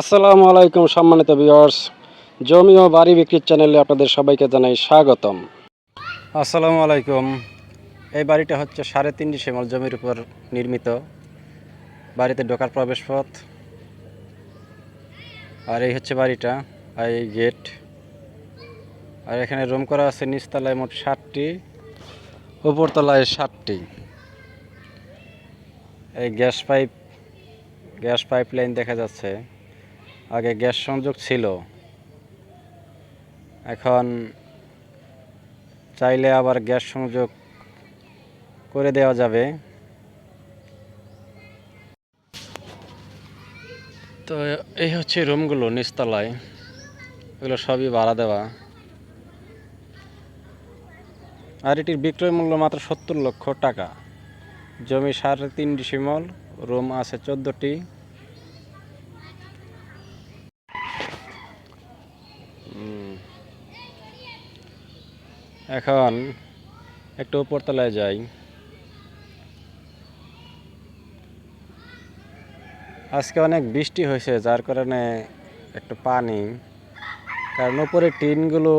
আসসালামু আলাইকুম সম্মানিত ভিউয়ার্স। জমি ও বাড়ি বিক্রির চ্যানেলে আপনাদের সবাইকে জানাই স্বাগতম। আসসালামু আলাইকুম। এই বাড়িটা হচ্ছে 3.5 ডিসিমেল জমির উপর নির্মিত। বাড়িতে ঢোকার প্রবেশপথ, আর এই হচ্ছে বাড়িটা, আর এই গেট। আর এখানে রুম করা আছে নিচতলায় মোট 7টি, উপরতলায় 7টি। এই গ্যাস পাইপ লাইন দেখা যাচ্ছে। আগে গ্যাস সংযোগ ছিল, এখন চাইলে আবার গ্যাস সংযোগ করে দেওয়া যাবে। তো এই হচ্ছে রুমগুলো নিচতলায়, এগুলো সবই ভাড়া দেওয়া। আর এটির বিক্রয় মূল্য মাত্র 70 লক্ষ টাকা। জমি 3.5 ডিসিমেল, রুম আছে 14টি। এখন একটু উপরতলায় যাই। আজকে অনেক বৃষ্টি হয়েছে, যার কারণে একটু পানি, কারণ উপরে টিনগুলো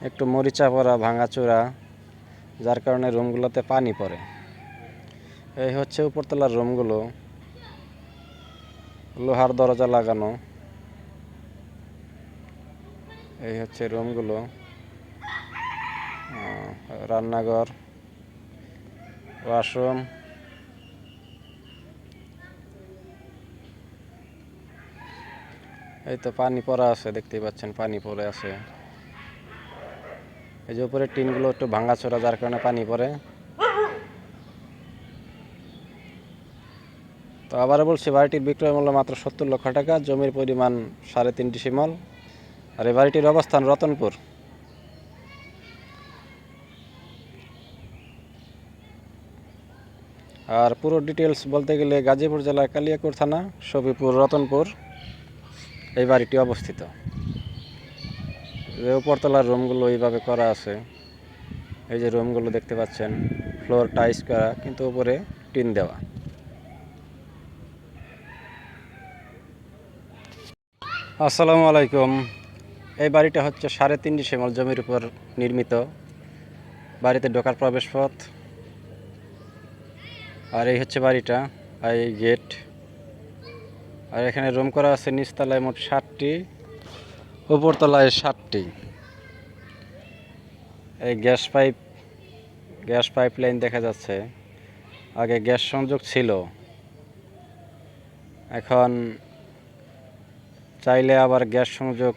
একটু মরিচা পড়া, ভাঙাচোরা, যার কারণে রুমগুলোতে পানি পড়ে। এই হচ্ছে উপরতলার রুমগুলো, লোহার দরজা লাগানো। এই হচ্ছে রুমগুলো, রান্নাঘর, ওয়াশরুম। এই তো পানি পড়া আছে, দেখতেই পাচ্ছেন পানি পড়ে আছে। এই যে উপরে টিনগুলো একটু ভাঙাচোরা, যার কারণে পানি পড়ে। তো আবারও বলছি, বাড়িটির বিক্রয় মূল্য মাত্র 70 লক্ষ টাকা, জমির পরিমাণ 3.5 ডিসিমেল। আর এই বাড়িটির অবস্থান রতনপুর। আর পুরো ডিটেলস বলতে গেলে গাজীপুর জেলার কালিয়াকৈর থানা, সফিপুর, রতনপুর এই বাড়িটি অবস্থিত। উপরতলার রুমগুলো এইভাবে করা আছে। এই যে রুমগুলো দেখতে পাচ্ছেন, ফ্লোর টাইলস করা, কিন্তু উপরে টিন দেওয়া। আসসালামু আলাইকুম। এই বাড়িটা হচ্ছে 3.5 ডিসিমেল জমির উপর নির্মিত। বাড়িতে ঢোকার প্রবেশপথ, আর এই হচ্ছে বাড়িটা, আর এই গেট। আর এখানে রুম করা আছে নিচতলায় মোট 7টি, উপরতলায় 7টি। এই গ্যাস পাইপ লাইন দেখা যাচ্ছে। আগে গ্যাস সংযোগ ছিল, এখন চাইলে আবার গ্যাস সংযোগ